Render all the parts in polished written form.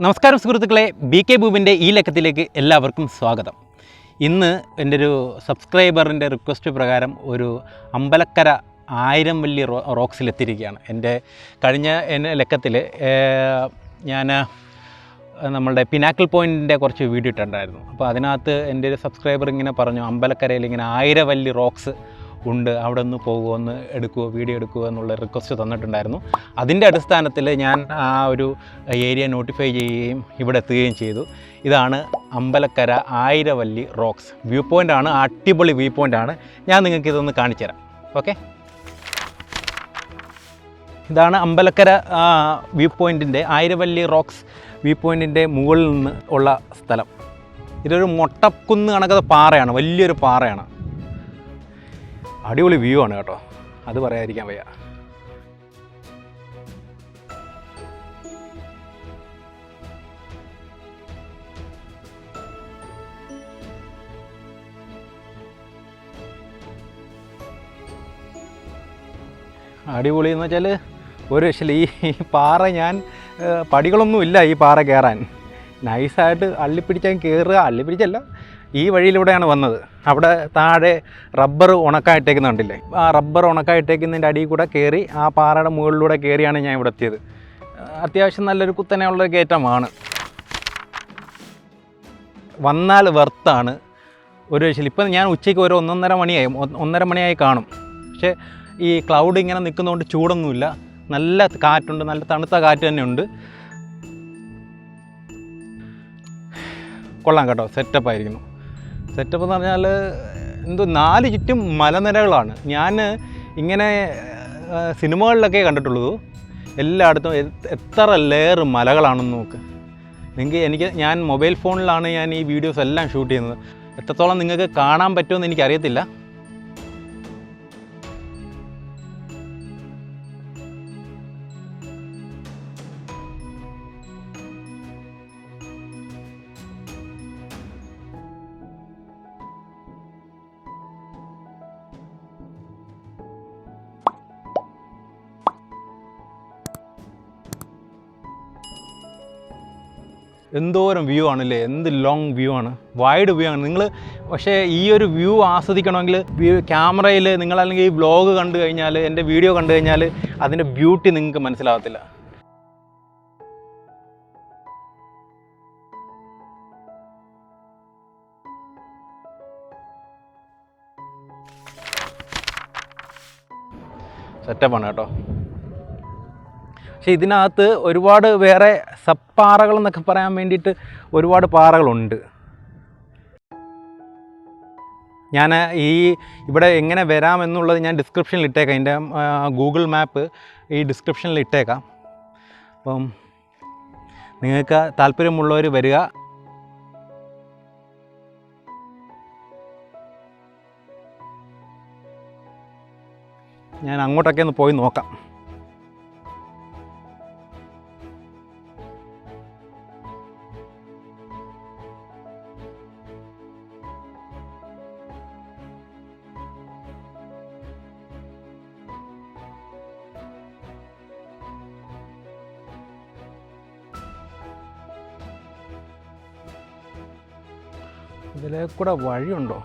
നമസ്കാരം സുഹൃത്തുക്കളെ, B K ബൂബിൻ്റെ ഈ ലക്കത്തിലേക്ക് എല്ലാവർക്കും സ്വാഗതം. ഇന്ന് എൻ്റെ ഒരു സബ്സ്ക്രൈബറിൻ്റെ റിക്വസ്റ്റ് പ്രകാരം ഒരു അമ്പലക്കര 1000 വല്ലി റോക്സിലെത്തിയിരിക്കുകയാണ്. എൻ്റെ കഴിഞ്ഞ ലക്കത്തിൽ ഞാൻ നമ്മളുടെ പിനാക്കിൾ പോയിൻറ്റിൻ്റെ കുറച്ച് വീഡിയോ ഇട്ടിട്ടുണ്ടായിരുന്നു. അപ്പോൾ അതിനകത്ത് എൻ്റെ ഒരു സബ്സ്ക്രൈബർ ഇങ്ങനെ പറഞ്ഞു, അമ്പലക്കരയിൽ ഇങ്ങനെ 1000 വല്ലി റോക്സ് ഉണ്ട്, അവിടെ ഒന്ന് പോകുമോ, ഒന്ന് എടുക്കുമോ, വീഡിയോ എടുക്കുമോ എന്നുള്ള റിക്വസ്റ്റ് തന്നിട്ടുണ്ടായിരുന്നു. അതിൻ്റെ അടിസ്ഥാനത്തിൽ ഞാൻ ആ ഒരു ഏരിയ നോട്ടിഫൈ ചെയ്യുകയും ഇവിടെ എത്തുകയും ചെയ്തു. ഇതാണ് അമ്പലക്കര 1000 വല്ലി റോക്സ്. വ്യൂ പോയിൻ്റാണ്, അടിപൊളി വ്യൂ പോയിൻ്റാണ്. ഞാൻ നിങ്ങൾക്ക് ഇതൊന്ന് കാണിച്ചു തരാം. ഓക്കെ, ഇതാണ് അമ്പലക്കര വ്യൂ പോയിൻറ്റിൻ്റെ 1000 വല്ലി റോക്സ് വ്യൂ പോയിൻറ്റിൻ്റെ മുകളിൽ നിന്ന് ഉള്ള സ്ഥലം. ഇതൊരു മൊട്ടക്കുന്ന് കണക്കത്തെ പാറയാണ്, വലിയൊരു പാറയാണ്. അടിപൊളി വ്യൂ ആണ് കേട്ടോ, അത് പറയാതിരിക്കാൻ വയ്യ. അടിപൊളി എന്ന് വെച്ചാൽ ഒരു രക്ഷയില്ല. ഈ പാറ ഞാൻ പടികളൊന്നുമില്ല ഈ പാറ കയറാൻ. നൈസായിട്ട് അള്ളിപ്പിടിച്ചാൽ കയറുക, അള്ളിപ്പിടിച്ചല്ല, ഈ വഴിയിലൂടെയാണ് വന്നത്. അവിടെ താഴെ റബ്ബർ ഉണക്കായിട്ടേക്കുന്ന കണ്ടില്ലേ, ആ റബ്ബർ ഉണക്കായിട്ടേക്കുന്നതിൻ്റെ അടിയിൽ കൂടെ കയറി ആ പാറയുടെ മുകളിലൂടെ കയറിയാണ് ഞാൻ ഇവിടെ എത്തിയത്. അത്യാവശ്യം നല്ലൊരു കുത്തനെയുള്ളൊരു കയറ്റമാണ്. വന്നാൽ വെർത്താണ് ഒരു രക്ഷയിൽ. ഇപ്പം ഞാൻ ഉച്ചയ്ക്ക് ഒരു 1:30 മണിയായി കാണും. പക്ഷേ ഈ ക്ലൗഡ് ഇങ്ങനെ നിൽക്കുന്നതുകൊണ്ട് ചൂടൊന്നുമില്ല, നല്ല കാറ്റുണ്ട്, നല്ല തണുത്ത കാറ്റ് തന്നെ ഉണ്ട്. കൊള്ളാം കേട്ടോ, സെറ്റപ്പായിരിക്കുന്നു. സെറ്റപ്പ് എന്ന് പറഞ്ഞാൽ എന്തോ 4 ചുറ്റും മലനിരകളാണ്. ഞാൻ ഇങ്ങനെ സിനിമകളിലൊക്കെ കണ്ടിട്ടുള്ളൂ, എല്ലായിടത്തും എത്ര ലെയർ മലകളാണെന്ന് നോക്ക്. ഞാൻ മൊബൈൽ ഫോണിലാണ് ഞാൻ ഈ വീഡിയോസ് എല്ലാം ഷൂട്ട് ചെയ്യുന്നത്. എത്രത്തോളം നിങ്ങൾക്ക് കാണാൻ പറ്റുമെന്ന് എനിക്കറിയത്തില്ല. എന്തോരം വ്യൂ ആണല്ലേ, എന്ത് ലോങ് വ്യൂ ആണ്, വൈഡ് വ്യൂ ആണ്. നിങ്ങൾ പക്ഷേ ഈ ഒരു വ്യൂ ആസ്വദിക്കണമെങ്കിൽ ക്യാമറയിൽ നിങ്ങളല്ലെങ്കിൽ ഈ വ്ലോഗ് കണ്ടു കഴിഞ്ഞാൽ, എൻ്റെ വീഡിയോ കണ്ടു കഴിഞ്ഞാൽ അതിൻ്റെ ബ്യൂട്ടി നിങ്ങൾക്ക് മനസ്സിലാകത്തില്ല. സെറ്റപ്പാണ് കേട്ടോ. പക്ഷേ ഇതിനകത്ത് ഒരുപാട് വേറെ സബ്പാറകൾ എന്നൊക്കെ പറയാൻ വേണ്ടിയിട്ട് ഒരുപാട് പാറകളുണ്ട്. ഞാൻ ഇവിടെ എങ്ങനെ വരാമെന്നുള്ളത് ഞാൻ ഡിസ്ക്രിപ്ഷനിൽ ഇട്ടേക്കാം. എൻ്റെ ഗൂഗിൾ മാപ്പ് ഈ ഡിസ്ക്രിപ്ഷനിൽ ഇട്ടേക്കാം. അപ്പം നിങ്ങൾക്ക് താല്പര്യമുള്ളവർ വരിക. ഞാൻ അങ്ങോട്ടൊക്കെ ഒന്ന് പോയി നോക്കാം. ഇതിലെ കൂടെ വഴിയുണ്ടോ?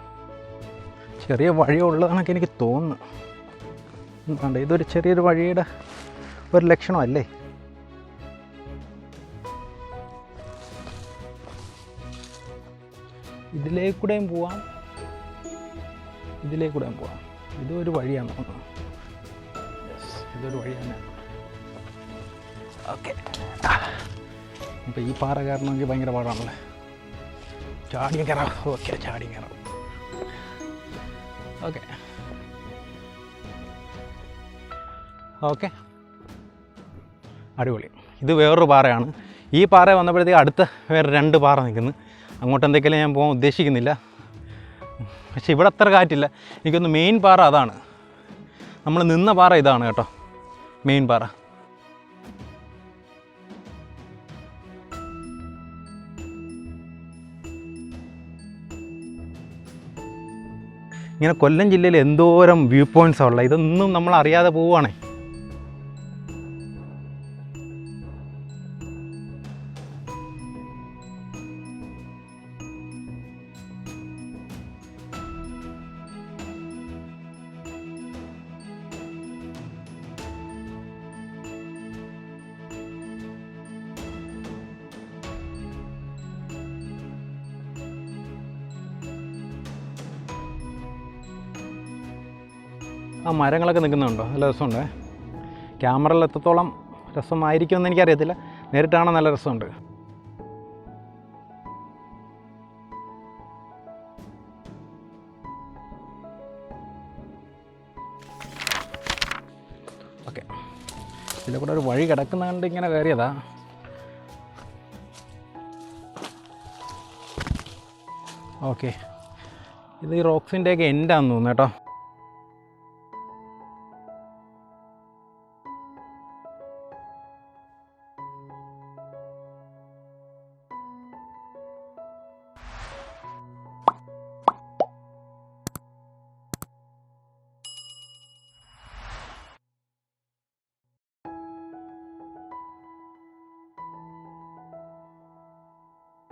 ചെറിയ വഴി ഉള്ളതാണൊക്കെ എനിക്ക് തോന്നുന്നു. കണ്ടോ, ഇതൊരു ചെറിയൊരു വഴിയുടെ ഒരു ലക്ഷണമല്ലേ. ഇതിലേക്കൂടെയും പോവാം, ഇതിലേക്കൂടെയും പോവാം. ഇതൊരു വഴിയാണ് തോന്നുന്നു. യെസ്, ഇതൊരു വഴി തന്നെ. ഓക്കെ, അപ്പോൾ ഈ പാറ കയറണമെങ്കിൽ ഭയങ്കര പാടാണല്ലേ. ചാടിയും കയറാം. ഓക്കെ, ചാടിയും കയറാം. ഓക്കെ ഓക്കെ, അടിപൊളി. ഇത് വേറൊരു പാറയാണ്. ഈ പാറ വന്നപ്പോഴത്തേക്ക് അടുത്ത വേറെ 2 പാറ നിൽക്കുന്നു. അങ്ങോട്ട് എന്തൊക്കെയാലും ഞാൻ പോകാൻ ഉദ്ദേശിക്കുന്നില്ല. പക്ഷേ ഇവിടെ അത്ര കാറ്റില്ല. എനിക്കൊന്ന് മെയിൻ പാറ അതാണ്. നമ്മൾ നിന്ന പാറ ഇതാണ് കേട്ടോ, മെയിൻ പാറ. ഇങ്ങനെ കൊല്ലം ജില്ലയിൽ എന്തോരം വ്യൂ പോയിൻറ്റ്സാണ് ഉള്ളത്. ഇതൊന്നും നമ്മൾ അറിയാതെ പോവുകയാണേ. ആ മരങ്ങളൊക്കെ നിൽക്കുന്നുണ്ടോ? നല്ല രസമുണ്ട്. ക്യാമറയിൽ എത്രത്തോളം രസമായിരിക്കുമെന്ന് എനിക്കറിയത്തില്ല, നേരിട്ട് കാണാൻ നല്ല രസമുണ്ട്. ഓക്കെ, ഇതിൽ കൂടെ ഒരു വഴി കിടക്കുന്ന കണ്ട് ഇങ്ങനെ കയറിയതാ. ഓക്കെ, ഇത് ഈ റോക്സിൻ്റെയൊക്കെ എൻഡാന്ന് തോന്നുന്നു കേട്ടോ.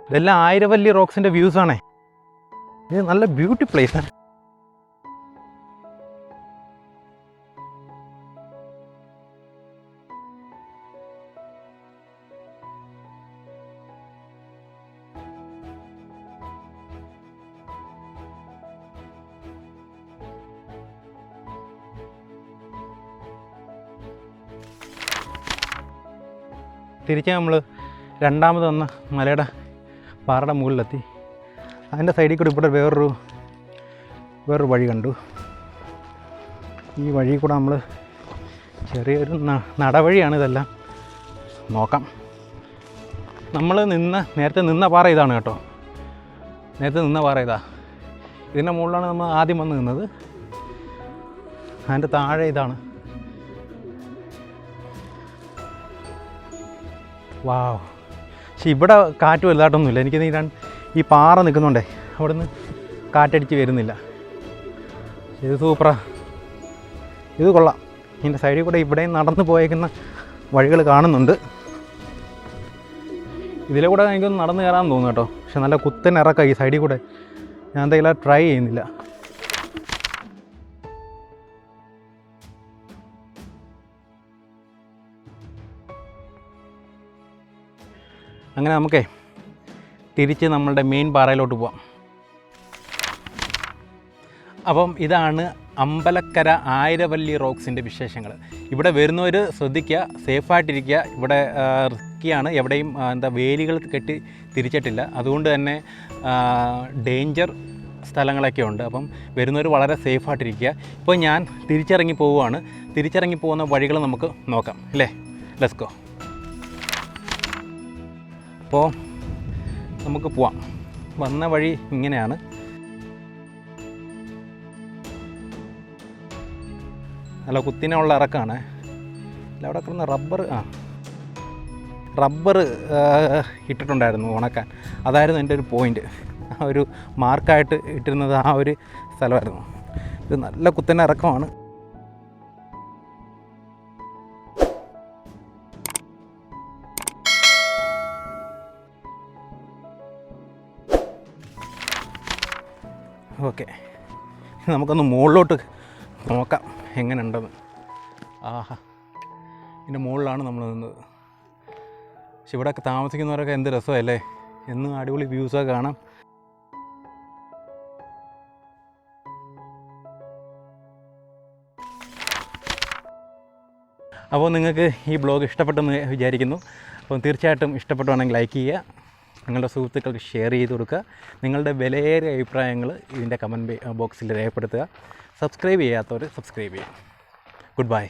ഇതെല്ലാം ആയിരവല്ലി റോക്സിൻ്റെ വ്യൂസാണേ. ഇത് നല്ല ബ്യൂട്ടി പ്ലേസാണ്. തിരിച്ച് നമ്മൾ രണ്ടാമത് വന്ന മലയുടെ പാറയുടെ മുകളിലെത്തി. അതിൻ്റെ സൈഡിൽ കൂടി ഇവിടെ വേറൊരു വഴി കണ്ടു. ഈ വഴി കൂടെ നമ്മൾ ചെറിയൊരു നടവഴിയാണ്. ഇതെല്ലാം നോക്കാം. നമ്മൾ നേരത്തെ നിന്ന പാറ ഇതാണ് കേട്ടോ. നേരത്തെ നിന്ന പാറ ഇതാ. ഇതിൻ്റെ മുകളിലാണ് നമ്മൾ ആദ്യം വന്ന് നിന്നത്. അതിൻ്റെ താഴെ ഇതാണ്. വാവ്, പക്ഷെ ഇവിടെ കാറ്റ് വലുതായിട്ടൊന്നുമില്ല. എനിക്ക് ഈ പാറ നിൽക്കുന്നുണ്ടേ, അവിടെ നിന്ന് കാറ്റടിച്ച് വരുന്നില്ല. ഇത് സൂപ്പറാ, ഇത് കൊള്ളാം. ഇതിൻ്റെ സൈഡിൽ കൂടെ ഇവിടെയും നടന്നു പോയേക്കുന്ന വഴികൾ കാണുന്നുണ്ട്. ഇതിലെ കൂടെ എനിക്കൊന്ന് നടന്നു കയറാൻ തോന്നുന്നു കേട്ടോ. പക്ഷെ നല്ല കുത്തൻ ഇറക്കാം ഈ സൈഡിൽ കൂടെ. ഞാൻ എന്തെങ്കിലും ട്രൈ ചെയ്യുന്നില്ല. അങ്ങനെ നമുക്കേ തിരിച്ച് നമ്മളുടെ മെയിൻ പാറയിലോട്ട് പോവാം. അപ്പം ഇതാണ് അമ്പലക്കര ആയിരവല്ലി റോക്സിൻ്റെ വിശേഷങ്ങൾ. ഇവിടെ വരുന്നവർ ശ്രദ്ധിക്കുക, സേഫായിട്ടിരിക്കുക. ഇവിടെ റിസ്ക്കിയാണ്, എവിടെയും വേലികൾ കെട്ടി തിരിച്ചിട്ടില്ല. അതുകൊണ്ട് തന്നെ ഡേഞ്ചർ സ്ഥലങ്ങളൊക്കെ ഉണ്ട്. അപ്പം വരുന്നവർ വളരെ സേഫായിട്ടിരിക്കുക. ഇപ്പോൾ ഞാൻ തിരിച്ചിറങ്ങി പോവുകയാണ്. തിരിച്ചിറങ്ങി പോകുന്ന വഴികൾ നമുക്ക് നോക്കാം അല്ലേ? Let's go. അപ്പോൾ നമുക്ക് പോവാം. വന്ന വഴി ഇങ്ങനെയാണ്. നല്ല കുത്തിനുള്ള ഇറക്കമാണ്. അല്ല, അവിടെ കിടന്ന റബ്ബർ ഇട്ടിട്ടുണ്ടായിരുന്നു ഉണക്കാൻ. അതായിരുന്നു എൻ്റെ ഒരു പോയിൻ്റ്. ആ ഒരു മാർക്കായിട്ട് ഇട്ടിരുന്നത് ആ ഒരു സ്ഥലമായിരുന്നു. ഇത് നല്ല കുത്തനെ ഇറക്കമാണ്. ഓക്കെ, നമുക്കൊന്ന് മുകളിലോട്ട് നോക്കാം എങ്ങനെ ഉണ്ടെന്ന്. ആഹാ, ഇതിൻ്റെ മുകളിലാണ് നമ്മൾ നിന്നത്. പക്ഷെ ഇവിടെയൊക്കെ താമസിക്കുന്നവരൊക്കെ എന്ത് രസമല്ലേ, എന്നും അടിപൊളി വ്യൂസൊക്കെ കാണാം. അപ്പോൾ നിങ്ങൾക്ക് ഈ ബ്ലോഗ് ഇഷ്ടപ്പെട്ടെന്ന് വിചാരിക്കുന്നു. അപ്പോൾ തീർച്ചയായിട്ടും ഇഷ്ടപ്പെട്ടുവാണെങ്കിൽ ലൈക്ക് ചെയ്യുക, നിങ്ങളുടെ സുഹൃത്തുക്കൾക്ക് ഷെയർ ചെയ്ത് കൊടുക്കുക. നിങ്ങളുടെ വിലയേറിയ അഭിപ്രായങ്ങൾ ഇതിൻ്റെ കമൻറ്റ് ബോക്സിൽ രേഖപ്പെടുത്തുക. സബ്സ്ക്രൈബ് ചെയ്യാത്തവർ സബ്സ്ക്രൈബ് ചെയ്യുക. Good bye.